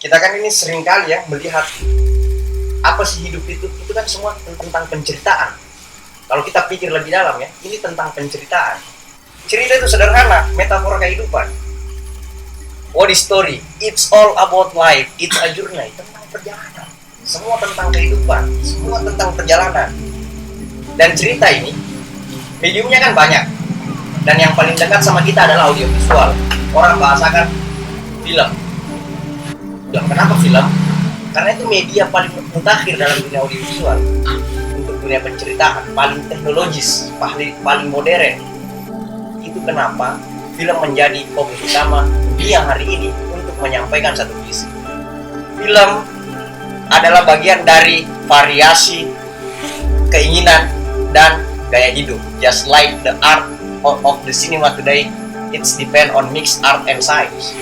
Kita kan ini sering kali ya melihat apa sih hidup itu kan semua tentang penceritaan. Kalau kita pikir lebih dalam ya, ini tentang penceritaan. Cerita itu sederhana, metafora kehidupan. What is story? It's all about life. It's a journey, tentang perjalanan. Semua tentang kehidupan, semua tentang perjalanan. Dan cerita ini, mediumnya kan banyak. Dan yang paling dekat sama kita adalah audiovisual. Orang bahasakan film. Kenapa film? Karena itu media paling mutakhir dalam dunia audiovisual. Untuk dunia penceritaan, paling teknologis, paling modern. Itu kenapa film menjadi fokus utama dunia hari ini untuk menyampaikan satu visi. Film adalah bagian dari variasi keinginan dan gaya hidup. Just like the art of the cinema today, it's depend on mixed art and science.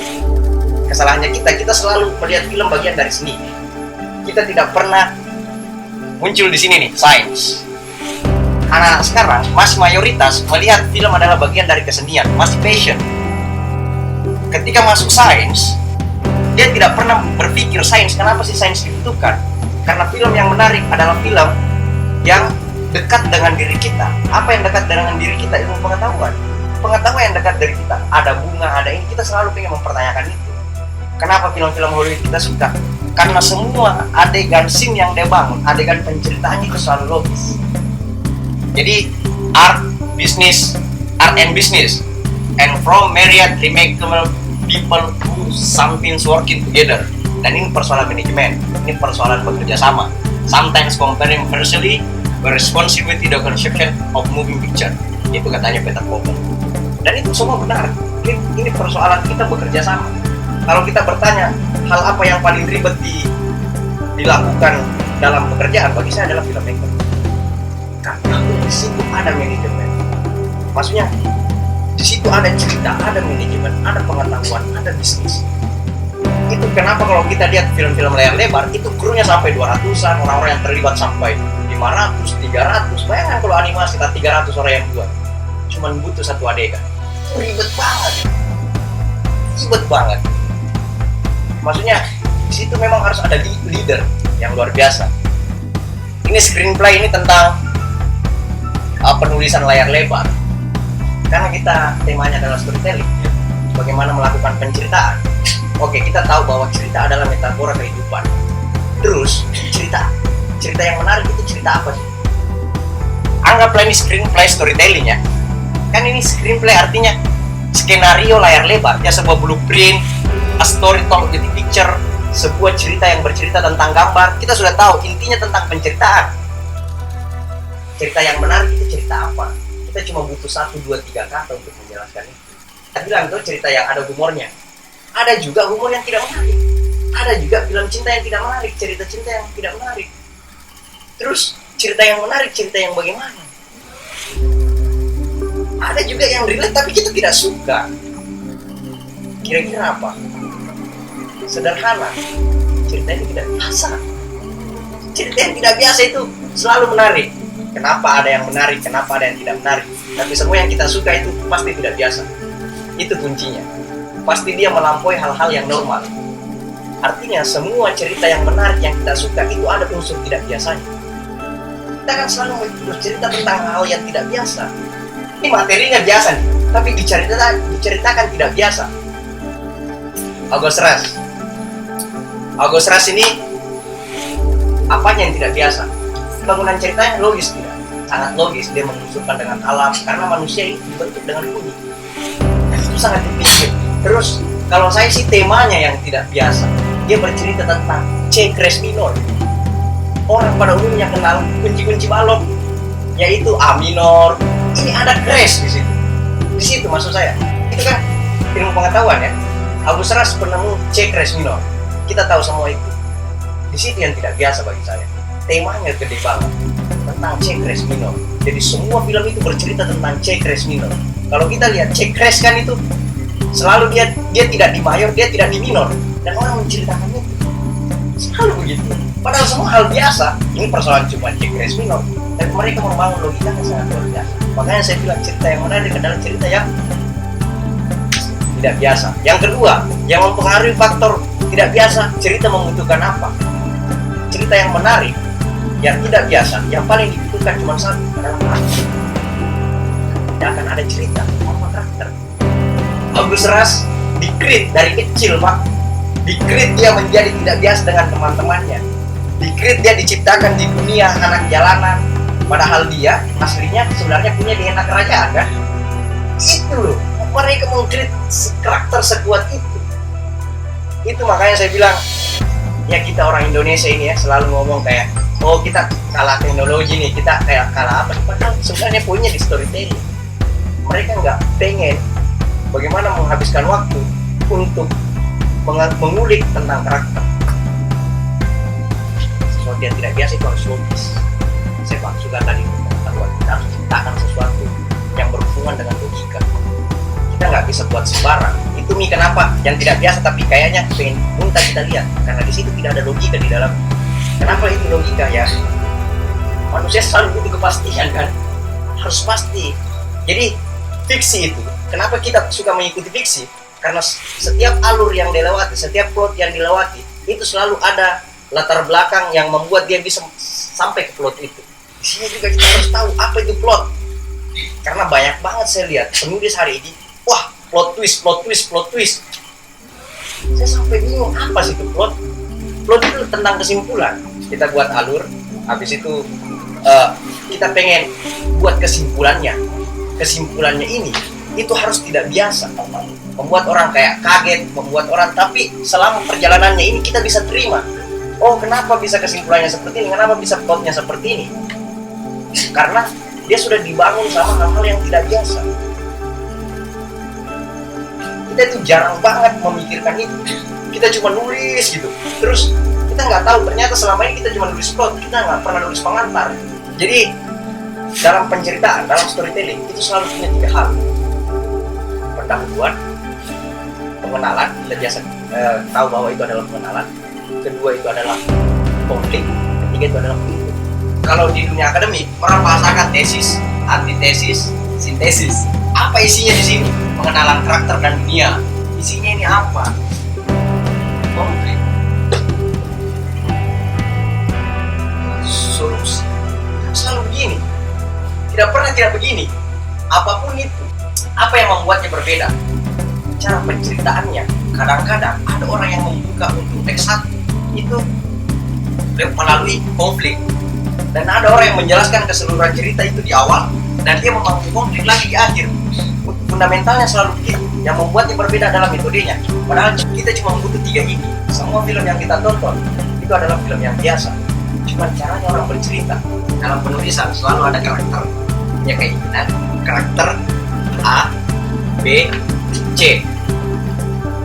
Kesalahannya kita selalu melihat film bagian dari seni. Kita tidak pernah muncul di sini nih, sains. Anak sekarang masih mayoritas melihat film adalah bagian dari kesenian, masih passion. Ketika masuk sains, dia tidak pernah berpikir sains. Kenapa sih sains dibutuhkan? Karena film yang menarik adalah film yang dekat dengan diri kita. Apa yang dekat dengan diri kita? Ilmu pengetahuan. Pengetahuan yang dekat dari kita. Ada bunga, ada ini. Kita selalu ingin mempertanyakan itu. Kenapa film-film Hollywood kita suka? Karena semua adegan scene yang dia bangun, adegan penceritaannya itu selalu logis. Jadi art and business, and from myriad remarkable people who something's working together. Dan ini persoalan manajemen, ini persoalan bekerja sama. Sometimes comparing partially, but responsibility the conception of moving picture. Itu katanya Peter Popper. Dan itu semua benar. Ini persoalan kita bekerja sama. Kalau kita bertanya hal apa yang paling ribet dilakukan dalam pekerjaan, bagi saya adalah filmmaker. Karena di situ ada manajemen. Maksudnya di situ ada cerita, ada manajemen, ada pengetahuan, ada bisnis. Itu kenapa kalau kita lihat film-film layar lebar itu krunya sampai 200-an, orang-orang yang terlibat sampai 500, 300. Bayangkan kalau animasi 300 orang yang buat. Cuman butuh satu adegan. Ribet banget. Ribet banget. Maksudnya di situ memang harus ada leader yang luar biasa. Ini screenplay ini tentang penulisan layar lebar. Karena kita temanya adalah storytelling, bagaimana melakukan penceritaan. Oke, kita tahu bahwa cerita adalah metafora kehidupan. Terus cerita yang menarik itu cerita apa sih? Anggaplah ini screenplay storytelling ya. Kan ini screenplay artinya skenario layar lebar, ya sebuah blueprint, a story told with picture, sebuah cerita yang bercerita tentang gambar. Kita sudah tahu intinya tentang penceritaan. Cerita yang menarik itu cerita apa? Kita cuma butuh 1, 2, 3 kata untuk menjelaskan itu. Kita bilang itu cerita yang ada humornya. Ada juga humor yang tidak menarik. Ada juga film cinta yang tidak menarik, cerita cinta yang tidak menarik. Terus cerita yang menarik, cerita yang bagaimana? Ada juga yang relate tapi kita tidak suka. Kira-kira apa? Sederhana. Cerita yang tidak biasa. Cerita yang tidak biasa itu selalu menarik. Kenapa ada yang menarik, kenapa ada yang tidak menarik. Tapi semua yang kita suka itu pasti tidak biasa. Itu kuncinya. Pasti dia melampaui hal-hal yang normal. Artinya semua cerita yang menarik yang kita suka itu ada unsur tidak biasanya. Kita kan selalu bercerita tentang hal yang tidak biasa. Ini materinya biasa nih, tapi diceritakan tidak biasa. August Rush ini apanya yang tidak biasa? Bangunan ceritanya logis tidak? Sangat logis, dia mengusulkan dengan alam karena manusia ini dibentuk dengan bunyi. Itu sangat dipikir. Terus kalau saya sih temanya yang tidak biasa. Dia bercerita tentang C crash minor. Orang pada umumnya kenal kunci-kunci balok, yaitu A minor. Ini ada crash di situ. Di situ maksud saya. Itu kan ilmu pengetahuan ya. August Rush penemu C crash minor. Kita tahu semua itu. Di situ yang tidak biasa bagi saya. Temanya gede banget tentang C crash minor. Jadi semua film itu bercerita tentang C crash minor. Kalau kita lihat C crash kan itu selalu dia tidak di mayor, dia tidak di minor, dan orang menceritakannya selalu begitu. Padahal semua hal biasa. Ini persoalan cuma C crash minor, tapi mereka membangun logika yang sangat luar biasa. Makanya saya bilang cerita yang menarik adalah cerita yang tidak biasa. Yang kedua, yang mempengaruhi faktor Tidak biasa, cerita membutuhkan apa? Cerita yang menarik, yang tidak biasa, yang paling dibutuhkan cuma satu, adalah karakter. Tidak akan ada cerita tanpa karakter. Agus Ras di-create dari kecil, Pak. Di-create dia menjadi tidak biasa dengan teman-temannya. Di-create dia diciptakan di dunia anak jalanan. Padahal dia aslinya sebenarnya punya DNA kerajaan, kan? Itu loh, mereka meng-create karakter sekuat itu. Itu makanya saya bilang, ya kita orang Indonesia ini ya selalu ngomong kayak, oh kita kalah teknologi nih, kita kayak kalah apa? Padahal sebenarnya poinnya di storytelling. Mereka nggak pengen bagaimana menghabiskan waktu untuk mengulik tentang karakter. Sesuatu yang tidak biasa itu harus logis. Saya maksudkan tadi pengetahuan, kita harus ciptakan sesuatu yang berhubungan dengan logika. Kita nggak bisa buat sembarang. Itu nih kenapa yang tidak biasa tapi kayaknya pengen muntah kita lihat, karena di situ tidak ada logika di dalam. Kenapa itu logika ya? Manusia selalu butuh kepastian, kan? Harus pasti. Jadi fiksi itu, kenapa kita suka mengikuti fiksi? Karena setiap alur yang dilewati, setiap plot yang dilewati, itu selalu ada latar belakang yang membuat dia bisa sampai ke plot itu. Di sini juga kita harus tahu apa itu plot. Karena banyak banget saya lihat penulis hari ini, wah plot twist, plot twist, plot twist. Saya sampai bingung apa sih itu plot? Plot itu tentang kesimpulan. Kita buat alur, habis itu kita pengen buat kesimpulannya. Kesimpulannya ini itu harus tidak biasa, membuat orang kayak kaget, membuat orang, tapi selama perjalanannya ini kita bisa terima. Oh, kenapa bisa kesimpulannya seperti ini? Kenapa bisa plotnya seperti ini? Karena dia sudah dibangun sama hal-hal yang tidak biasa. Kita itu jarang banget memikirkan itu. Kita cuma nulis gitu. Terus kita nggak tahu ternyata selama ini kita cuma nulis plot, kita nggak pernah nulis pengantar. Jadi dalam penceritaan, dalam storytelling itu selalu punya 3 hal. Pendahuluan, pengenalan, kita biasa tahu bahwa itu adalah pengenalan. Kedua itu adalah konflik, ketiga itu adalah penutup. Kalau di dunia akademik, orang bahasakan tesis, antitesis, sintesis. Apa isinya di sini? Pengenalan karakter dan dunia. Isinya ini apa? Konflik, solusi. Selalu begini. Tidak pernah tidak begini. Apapun itu, apa yang membuatnya berbeda? Cara penceritaannya. Kadang-kadang ada orang yang membuka untuk X1 itu melalui konflik, dan ada orang yang menjelaskan keseluruhan cerita itu di awal dan dia membangun konflik lagi di akhir. Fundamentalnya selalu begitu. Yang membuatnya berbeda adalah metodenya. Padahal kita cuma butuh 3 ini. Semua film yang kita tonton itu adalah film yang biasa, cuma caranya orang bercerita. Dalam penulisan selalu ada karakter, punya keinginan, karakter A, B, C.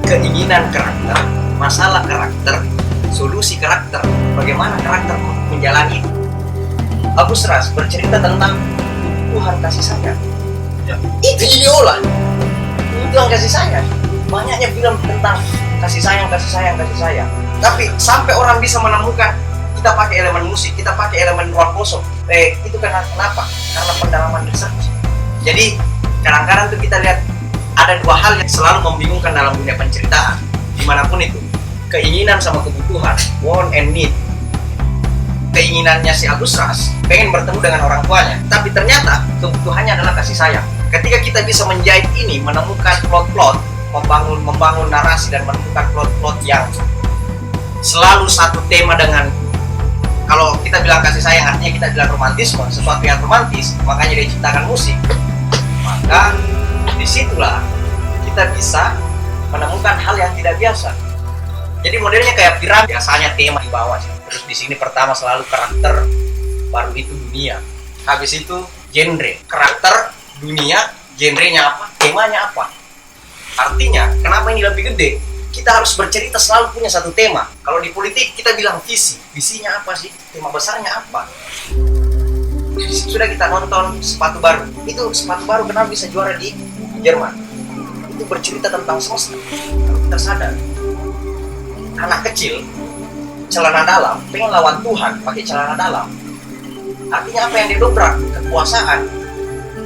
Keinginan karakter, masalah karakter, solusi karakter, bagaimana karakter menjalani itu. Agus Ras bercerita tentang kebutuhan kasih sayang. Ya. Itu ideola. Kebutuhan kasih sayang. Banyaknya film tentang kasih sayang, kasih sayang, kasih sayang. Tapi sampai orang bisa menemukan, kita pakai elemen musik, kita pakai elemen ruang kosong. Itu kenapa? Karena pendalaman research. Jadi kadang-kadang tuh kita lihat ada 2 hal yang selalu membingungkan dalam dunia penceritaan, dimanapun itu. Keinginan sama kebutuhan, want and need. Keinginannya si Agus Ras pengen bertemu dengan orang tuanya, tapi ternyata kebutuhannya adalah kasih sayang. Ketika kita bisa menjahit ini, menemukan plot-plot, membangun narasi dan menemukan plot-plot yang selalu satu tema dengan, kalau kita bilang kasih sayang artinya kita bilang romantisme, sesuatu yang romantis, makanya dia ciptakan musik. Maka disitulah kita bisa menemukan hal yang tidak biasa. Jadi modelnya kayak piramid, biasanya tema di bawah. Terus di sini pertama selalu karakter, baru itu dunia. Habis itu genre, karakter, dunia, genrenya apa, temanya apa. Artinya, kenapa ini lebih gede? Kita harus bercerita selalu punya satu tema. Kalau di politik kita bilang visi, visinya apa sih? Tema besarnya apa? Sudah kita nonton Sepatu Baru. Itu Sepatu Baru kenapa bisa juara di Jerman? Itu bercerita tentang semesta. Kalau kita sadar, anak kecil celana dalam pengen lawan Tuhan pakai celana dalam. Artinya apa yang didobrak? Kekuasaan.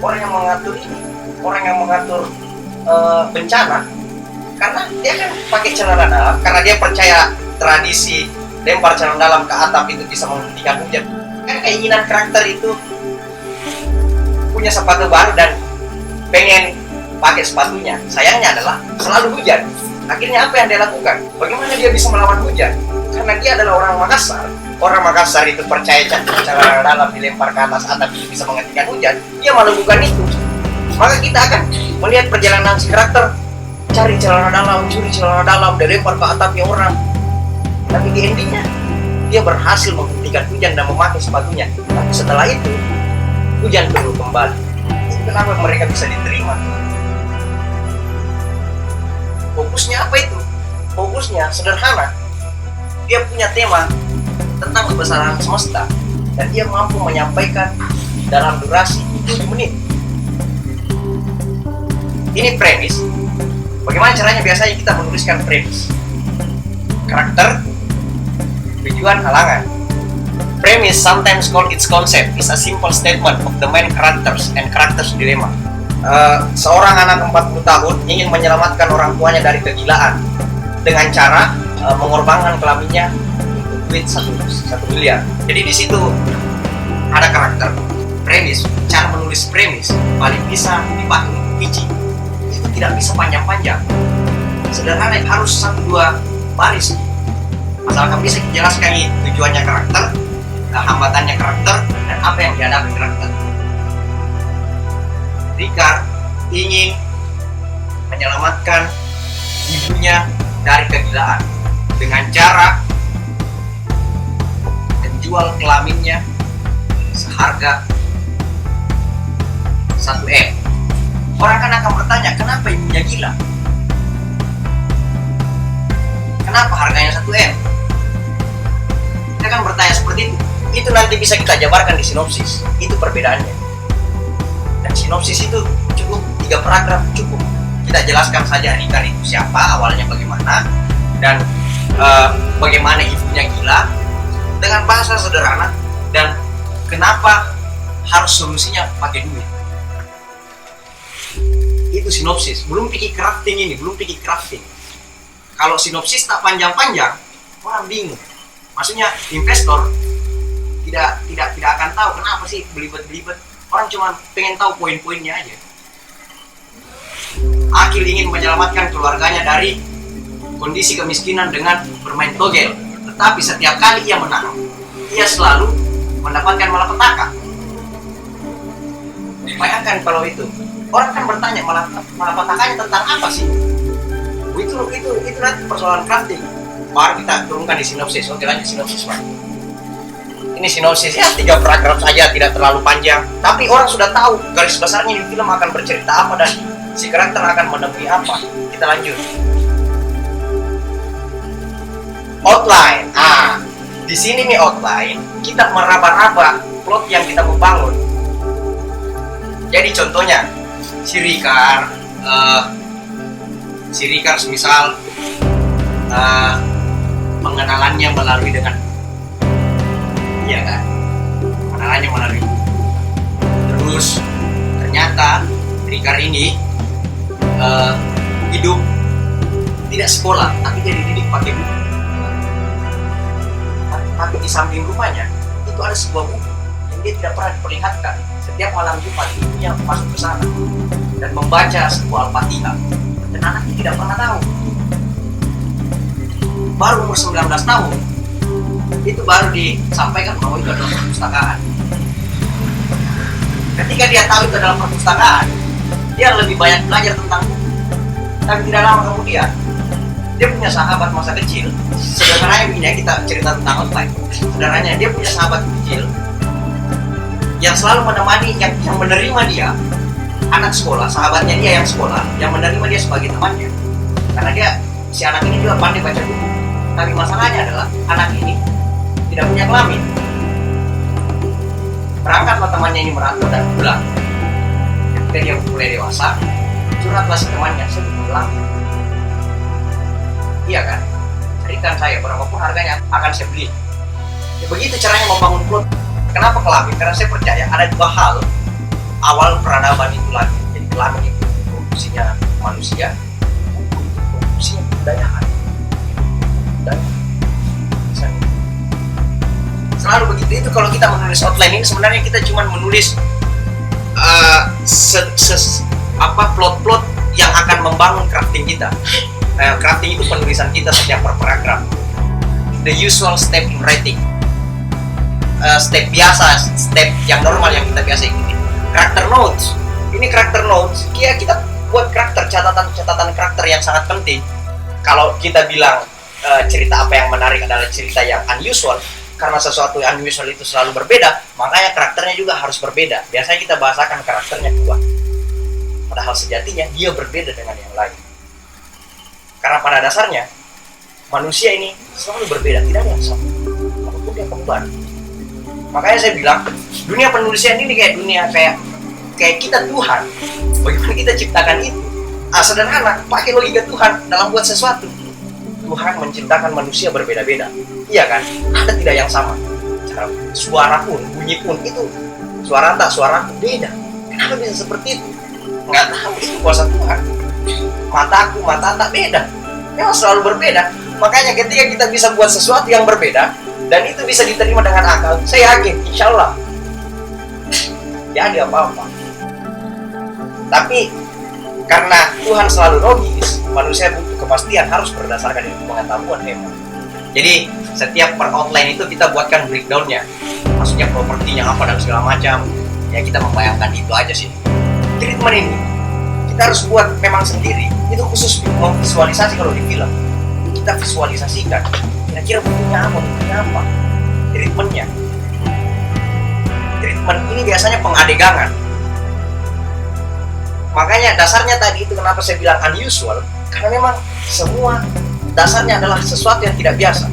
Orang yang mengatur ini, orang yang mengatur bencana, Karena dia kan pakai celana dalam, karena dia percaya tradisi lempar celana dalam ke atap itu bisa menghentikan hujan. Kan keinginan karakter itu punya sepatu baru dan pengen pakai sepatunya. Sayangnya adalah selalu hujan. Akhirnya apa yang dia lakukan? Bagaimana dia bisa melawan hujan? Karena dia adalah orang Makassar. Orang Makassar itu percaya celana dalam dilempar ke atas atap itu bisa menghentikan hujan. Dia melakukan itu. Maka kita akan melihat perjalanan si karakter cari celana dalam, curi celana dalam, dilempar ke atapnya orang. Tapi di endingnya dia berhasil menghentikan hujan dan memakai sepatunya. Tapi setelah itu hujan turun kembali. Itu kenapa mereka bisa diterima? Fokusnya apa itu? Fokusnya sederhana. Dia punya tema tentang kebesaran semesta dan dia mampu menyampaikan dalam durasi 7 menit. Ini premis. Bagaimana caranya biasanya kita menuliskan premis? Karakter, tujuan, halangan. Premise, sometimes called its concept, is a simple statement of the main characters and characters dilemma. Seorang anak 40 tahun ingin menyelamatkan orang tuanya dari kegilaan dengan cara mengorbankan kelaminnya untuk duit 1 miliar. Jadi di situ ada karakter, premis, cara menulis premis paling bisa dipakai untuk pitching. Itu tidak bisa panjang-panjang. Sederhana, harus 1-2 baris. Asalkan bisa dijelaskan tujuannya karakter, hambatannya karakter, dan apa yang dihadapi karakter. Ricard ingin menyelamatkan ibunya dari kegilaan dengan cara menjual kelaminnya seharga 1 M. Orang kan akan bertanya, kenapa ibunya gila? Kenapa harganya 1 M? Kita kan bertanya seperti itu. Itu nanti bisa kita jabarkan di sinopsis. Itu perbedaannya. Dan sinopsis itu cukup 3 paragraf cukup. Kita jelaskan saja Ricard itu siapa, awalnya bagaimana, dan bagaimana ibunya gila dengan bahasa sederhana, dan kenapa harus solusinya pakai duit. Itu sinopsis. Belum pikir crafting ini, belum pikir crafting. Kalau sinopsis tak panjang-panjang, orang bingung. Maksudnya investor tidak akan tahu kenapa sih belibet-belibet. Orang cuma pengen tahu poin-poinnya aja. Akil ingin menyelamatkan keluarganya dari kondisi kemiskinan dengan bermain togel. Tetapi setiap kali ia menang, ia selalu mendapatkan malapetaka. Bayangkan kalau itu. Orang kan bertanya, malapetakanya tentang apa sih? Itu nanti persoalan crafting. Baru kita turunkan di sinopsis. Oke, lanjut sinopsis, Pak. Ini sinopsis ya 3 paragraf saja, tidak terlalu panjang. Tapi orang sudah tahu garis besarnya di film akan bercerita apa dan si karakter akan menemui apa. Kita lanjut. Outline. Di sini nih outline, kita meraba-raba plot yang kita mau bangun. Jadi contohnya, si Ricard semisal pengenalannya melalui dengan, iya kan, pengenalannya melalui. Terus ternyata Ricard ini hidup tidak sekolah, tapi dia dididik pakai buku. Tapi di samping rumahnya itu ada sebuah buku yang dia tidak pernah diperlihatkan. Setiap malam Jumat ibunya masuk ke sana dan membaca sebuah Al-Fatihah, dan anaknya tidak pernah tahu. Baru umur 19 tahun itu baru disampaikan bahwa itu adalah perpustakaan. Ketika dia tahu itu adalah perpustakaan, dia lebih banyak belajar tentang buku. Tapi tidak lama kemudian dia punya sahabat masa kecil. Sederhananya begini, kita cerita tentang outline. Sederhananya dia punya sahabat kecil yang selalu menemani, yang menerima dia, anak sekolah, sahabatnya dia yang sekolah, yang menerima dia sebagai temannya. Karena si anak ini juga pandai baca buku. Tapi masalahnya adalah anak ini tidak punya kelamin. Berangkatlah temannya ini merantau dan pulang. Ketika dia mulai dewasa, curhatlah si temannya, saya pulang. Iya kan? Carikan saya, berapapun harganya akan saya beli. Ya, begitu caranya membangun plot. Kenapa kelamin? Karena saya percaya ada 2 hal awal peradaban itu lagi. Jadi kelamin itu fungsinya manusia, buku itu manusia budayaan. Dan selalu begitu. Itu kalau kita menulis outline ini sebenarnya kita cuma menulis plot-plot yang akan membangun crafting kita. Crafting itu penulisan kita setiap per paragraf. The usual step in writing. Step biasa, step yang normal yang kita biasa ikuti. Character notes. Ini character notes. Kita buat karakter, catatan karakter yang sangat penting. Kalau kita bilang cerita apa yang menarik adalah cerita yang unusual, karena sesuatu yang unusual itu selalu berbeda, makanya karakternya juga harus berbeda. Biasanya kita bahasakan karakternya kuat, padahal sejatinya dia berbeda dengan yang lain. Karena pada dasarnya manusia ini selalu berbeda, tidak ada yang sama, apapun dia kembar. Makanya saya bilang dunia penulisan ini kayak dunia kayak kita Tuhan. Bagaimana kita ciptakan itu? Sederhana, pakai logika Tuhan dalam buat sesuatu. Tuhan menciptakan manusia berbeda-beda, iya kan? Ada tidak yang sama. Suara pun, bunyi pun itu suara aku beda. Kenapa bisa seperti itu? Nggak tahu, itu kuasa Tuhan. Mataku, mata tak beda. Memang selalu berbeda. Makanya ketika kita bisa buat sesuatu yang berbeda dan itu bisa diterima dengan akal, saya yakin, insya Allah jadi apa-apa. Tapi karena Tuhan selalu logis, manusia butuh kepastian, harus berdasarkan ilmu pengetahuan memang. Jadi setiap per outline itu kita buatkan breakdown-nya, maksudnya propertinya apa dan segala macam. Ya kita membayangkan itu aja sih. Treatment ini kita harus buat memang sendiri. Itu khusus memvisualisasi. Kalau di film kita visualisasikan kira-kira bentuknya apa, treatment-nya. Treatment ini biasanya pengadegangan. Makanya dasarnya tadi itu kenapa saya bilang unusual, karena memang semua dasarnya adalah sesuatu yang tidak biasa.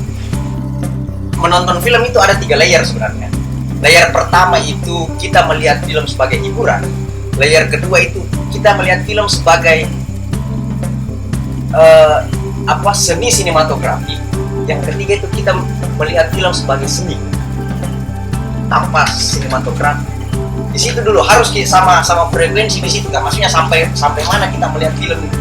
Menonton film itu ada 3 layer sebenarnya. Layer pertama itu kita melihat film sebagai hiburan. Layer kedua itu kita melihat film sebagai seni sinematografi. Yang ketiga itu kita melihat film sebagai seni tanpa sinematografi. Di situ dulu harus sama frekuensi di situ kan, maksudnya sampai mana kita melihat film itu.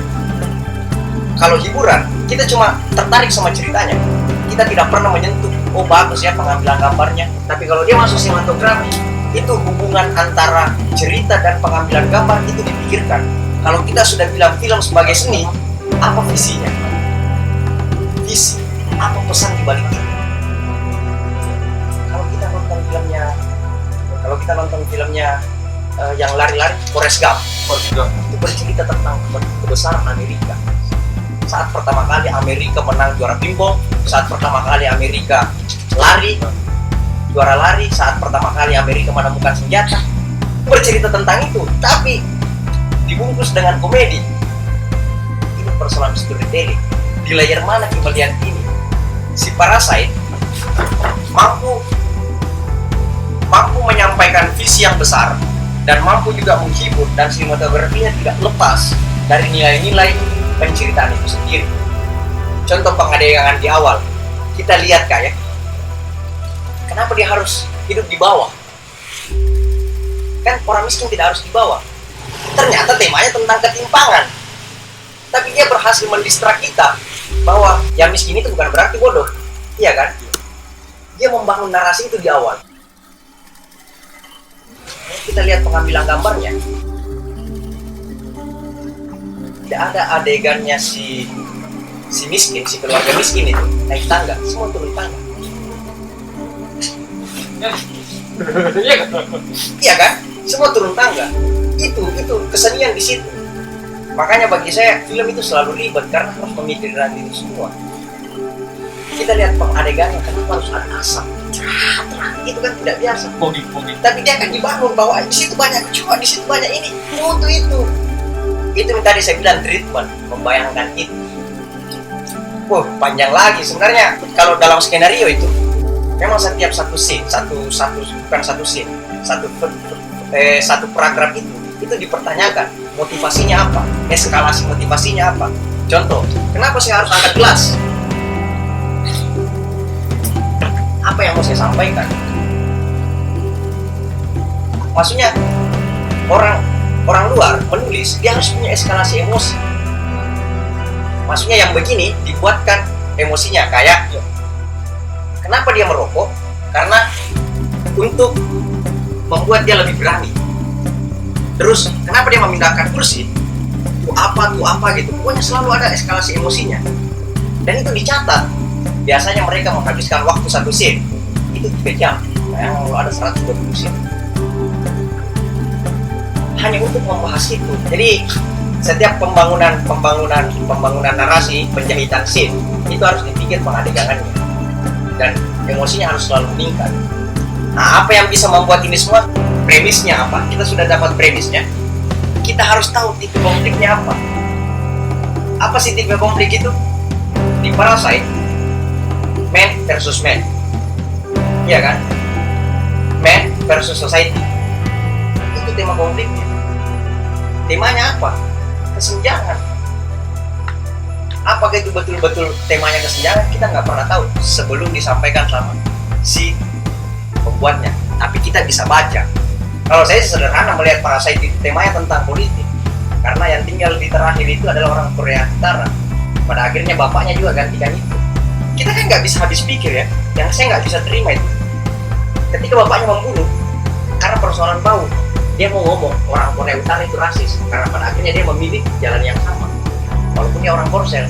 Kalau hiburan kita cuma tertarik sama ceritanya, kita tidak pernah menyentuh bagus ya pengambilan gambarnya. Tapi kalau dia masuk sinematografi, itu hubungan antara cerita dan pengambilan gambar itu dipikirkan. Kalau kita sudah bilang film sebagai seni, apa visinya, visi apa pesan di balik itu. Kalau kita nonton filmnya yang lari-lari, Forrest Gump, itu bercerita tentang kebesaran Amerika. Saat pertama kali Amerika menang juara pingpong, saat pertama kali Amerika juara lari, saat pertama kali Amerika menemukan senjata, bercerita tentang itu, tapi dibungkus dengan komedi. Ini persoalan storytelling. Di layer mana kita melihat ini? Si Parasite mampu menyampaikan visi yang besar dan mampu juga menghibur, dan sinematografinya tidak lepas dari nilai-nilai penceritaan itu sendiri. Contoh pengadegangan di awal, kita lihat kayak kenapa dia harus hidup di bawah? Kan orang miskin tidak harus di bawah. Ternyata temanya tentang ketimpangan, tapi dia berhasil mendistrak kita bahwa yang miskin itu bukan berarti bodoh, iya kan? Dia membangun narasi itu di awal. Kita lihat pengambilan gambarnya, tidak ada adegannya si miskin, si keluarga miskin itu naik tangga, semua turun tangga. Iya kan? Semua turun tangga. Itu kesenian di situ. Makanya bagi saya film itu selalu ribet karena harus memikirkan itu semua. Kita lihat pengadegannya, kenapa harus ada asap? Itu kan tidak biasa. Tapi dia akan dibangun bahwa di situ banyak kecoa, di situ banyak ini, mutu itu. Itu yang tadi saya bilang treatment, membayangkan itu. Panjang lagi sebenarnya. Kalau dalam skenario itu, memang setiap satu paragraf itu dipertanyakan motivasinya apa, eskalasi motivasinya apa. Contoh, kenapa saya harus angkat gelas? Apa yang mau saya sampaikan? Maksudnya orang luar menulis, dia harus punya eskalasi emosi. Maksudnya yang begini dibuatkan emosinya, kayak kenapa dia merokok? Karena untuk membuat dia lebih berani. Terus kenapa dia memindahkan kursi? Tuh apa gitu. Pokoknya selalu ada eskalasi emosinya. Dan itu dicatat. Biasanya mereka menghabiskan waktu satu scene itu 3 jam. Bayangkan kalau ada 120 scene. Hanya untuk membahas itu. Jadi setiap pembangunan narasi, penjahitan scene itu harus dipikir pengadeganannya. Dan emosinya harus selalu meningkat. Nah, apa yang bisa membuat ini semua? Premisnya apa? Kita sudah dapat premisnya. Kita harus tahu tipe konfliknya apa. Apa sih tipe konflik itu? Di Parasite, man versus man. Iya kan? Man versus society. Itu tema konfliknya. Temanya apa? Kesenjangan. Apakah itu betul-betul temanya kesenjangan? Kita nggak pernah tahu sebelum disampaikan sama si pembuatnya. Tapi kita bisa baca. Kalau saya sederhana melihat Parasite itu temanya tentang politik. Karena yang tinggal di terakhir itu adalah orang Korea Utara. Pada akhirnya bapaknya juga gantikan itu. Kita kan nggak bisa habis pikir ya. Yang saya nggak bisa terima itu, ketika bapaknya membunuh karena persoalan bau, dia mau ngomong orang Korea Utara itu rasis. Karena pada akhirnya dia memilih jalan yang sama. Walaupun dia orang Korsel,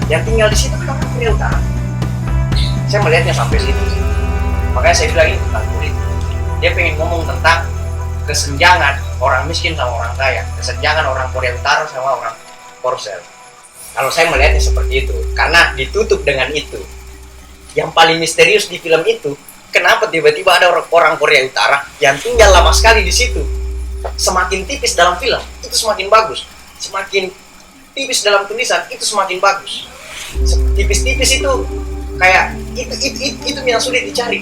yang tinggal di situ kan orang Korea Utara. Saya melihatnya sampai situ sih. Makanya saya bilang ini tentang politik. Dia pengen ngomong tentang kesenjangan orang miskin sama orang kaya, kesenjangan orang Korea Utara sama orang Korsel. Kalau saya melihatnya seperti itu, karena ditutup dengan itu. Yang paling misterius di film itu, kenapa tiba-tiba ada orang Korea Utara yang tinggal lama sekali di situ? Semakin tipis dalam film, itu semakin bagus. Semakin tipis dalam tulisan, itu semakin bagus. Tipis-tipis itu kayak itu yang sulit dicari.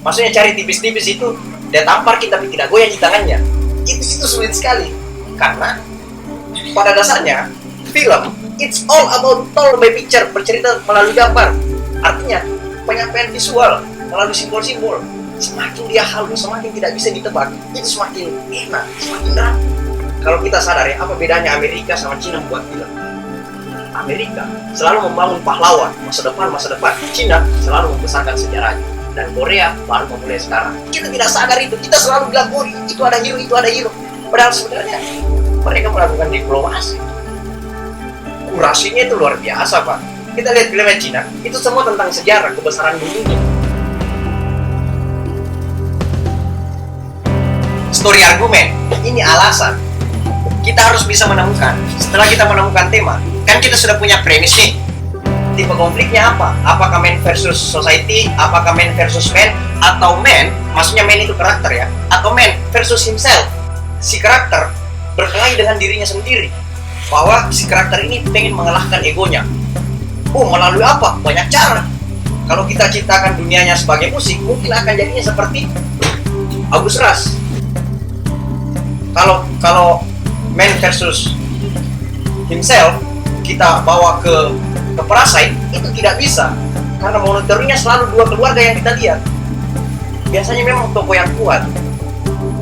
Maksudnya cari tipis-tipis itu dia tampar kita tapi tidak goyang di tangannya. Itu sulit sekali. Karena pada dasarnya film it's all about told by picture, bercerita melalui gambar. Artinya penyampaian visual melalui simbol-simbol. Semakin dia halus, semakin tidak bisa ditebak, itu semakin enak, semakin rapi. Kalau kita sadar ya, apa bedanya Amerika sama Cina buat film? Amerika selalu membangun pahlawan, masa depan. Cina selalu membesarkan sejarahnya. Dan Korea baru memulai sekarang. Kita tidak sadar itu, kita selalu bilang, oh itu ada hero. Padahal sebenarnya mereka melakukan diplomasi. Kurasinya itu luar biasa, Pak. Kita lihat filmnya Cina, itu semua tentang sejarah, kebesaran dunia. Story argumen, ini alasan. Kita harus bisa menemukan. Setelah kita menemukan tema, kan kita sudah punya premis nih. Tipe konfliknya apa? Apakah man versus society? Apakah man versus man? Atau man, maksudnya man itu karakter ya? Atau man versus himself? Si karakter berkelahi dengan dirinya sendiri. Bahwa si karakter ini pengen mengalahkan egonya. Oh, melalui apa? Banyak cara. Kalau kita ciptakan dunianya sebagai musik, mungkin akan jadinya seperti Agus Ras. Kalau man versus himself, kita bawa ke Parasite, itu tidak bisa. Karena monitornya selalu dua keluarga yang kita lihat. Biasanya memang tokoh yang kuat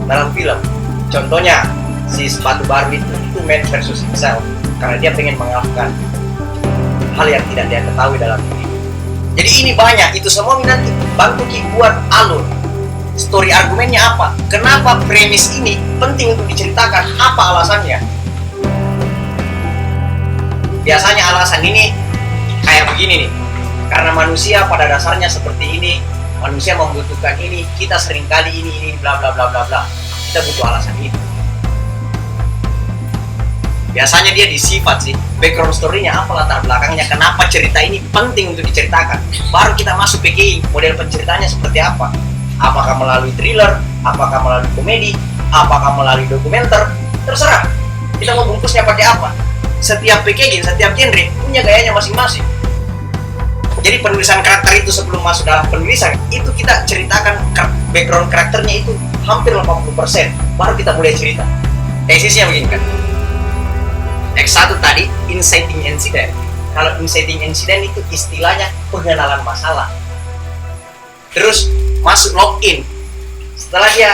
dalam film. Contohnya, si sepatu Barbie itu man versus himself. Karena dia pengen mengalahkan hal yang tidak dia ketahui dalam diri. Jadi ini banyak, itu semua nanti bantu buat alur. Story argumennya apa? Kenapa premis ini penting untuk diceritakan? Apa alasannya? Biasanya alasan ini kayak begini nih. Karena manusia pada dasarnya seperti ini, manusia membutuhkan ini, kita seringkali ini bla bla bla bla bla. Kita butuh alasan itu. Biasanya dia disifat sih, background story-nya apa, latar belakangnya, kenapa cerita ini penting untuk diceritakan. Baru kita masuk PKI, model penceritanya seperti apa. Apakah melalui thriller, apakah melalui komedi, apakah melalui dokumenter, terserah. Kita mau bungkusnya pakai apa. Setiap PKI, setiap genre punya gayanya masing-masing. Jadi penulisan karakter itu sebelum masuk dalam penulisan, itu kita ceritakan background karakternya itu hampir 80%. Baru kita mulai cerita. Tesisnya begini kan. X1 tadi, inciting incident. Kalau inciting incident itu istilahnya pengenalan masalah. Terus masuk login. Setelah dia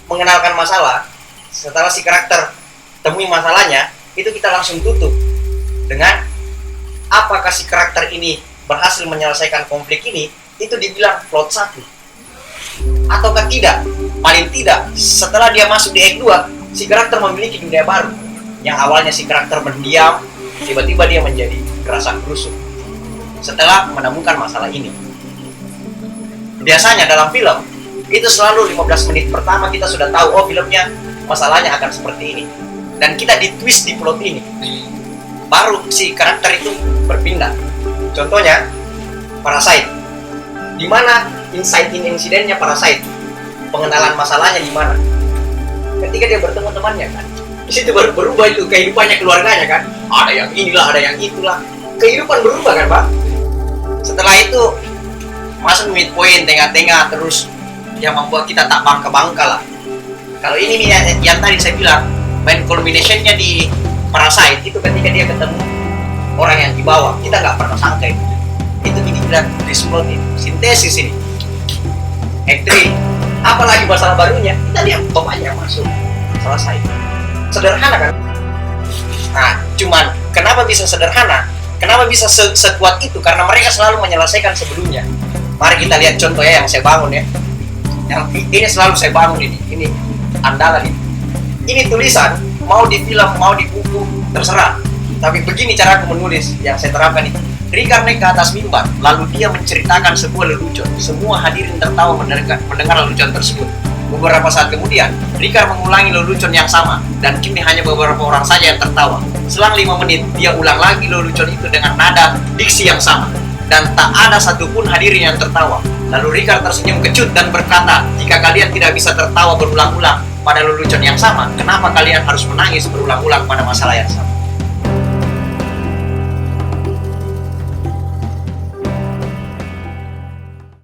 mengenalkan masalah, setelah si karakter temui masalahnya, itu kita langsung tutup dengan apakah si karakter ini berhasil menyelesaikan konflik ini, itu dibilang plot 1. Ataukah tidak? Paling tidak, setelah dia masuk di act 2, si karakter memiliki dunia baru. Yang awalnya si karakter mendiam, tiba-tiba dia menjadi gerasa gerusuk setelah menemukan masalah ini. Biasanya dalam film, itu selalu 15 menit pertama kita sudah tahu, oh filmnya masalahnya akan seperti ini. Dan kita ditwist di plot ini. Baru si karakter itu berpindah. Contohnya, Parasite. Di mana insidennya Parasite? Pengenalan masalahnya di mana? Ketika dia bertemu temannya kan. Di situ baru berubah itu kehidupannya, keluarganya kan. Ada yang inilah, ada yang itulah. Kehidupan berubah kan, Pak? Setelah itu masuk midpoint tengah-tengah, terus yang membuat kita tak bangka-bangka lah. Kalau ini yang tadi saya bilang, main culmination-nya di Parasite itu ketika dia ketemu orang yang di bawah, kita nggak pernah sangka itu. Itu dibilang result itu, sintesis ini. Act 3, apalagi masalah barunya, kita lihat top aja masuk, selesai. Sederhana kan? Nah, cuman kenapa bisa sederhana? Kenapa bisa sekuat itu? Karena mereka selalu menyelesaikan sebelumnya. Mari kita lihat contoh ya yang saya bangun ya. Yang ini selalu saya bangun ini andalan ini. Ini tulisan mau di film, mau di buku, terserah. Tapi begini cara aku menulis yang saya terapkan itu. Rikard naik ke atas mimbar, lalu dia menceritakan sebuah lelucon. Semua hadirin tertawa mendengar lelucon tersebut. Beberapa saat kemudian, Rikard mengulangi lelucon yang sama, dan kini hanya beberapa orang saja yang tertawa. Selang 5 menit, dia ulang lagi lelucon itu dengan nada diksi yang sama, dan tak ada satupun hadirin yang tertawa. Lalu Rikard tersenyum kecut dan berkata, jika kalian tidak bisa tertawa berulang-ulang pada lelucon yang sama, kenapa kalian harus menangis berulang-ulang pada masalah yang sama?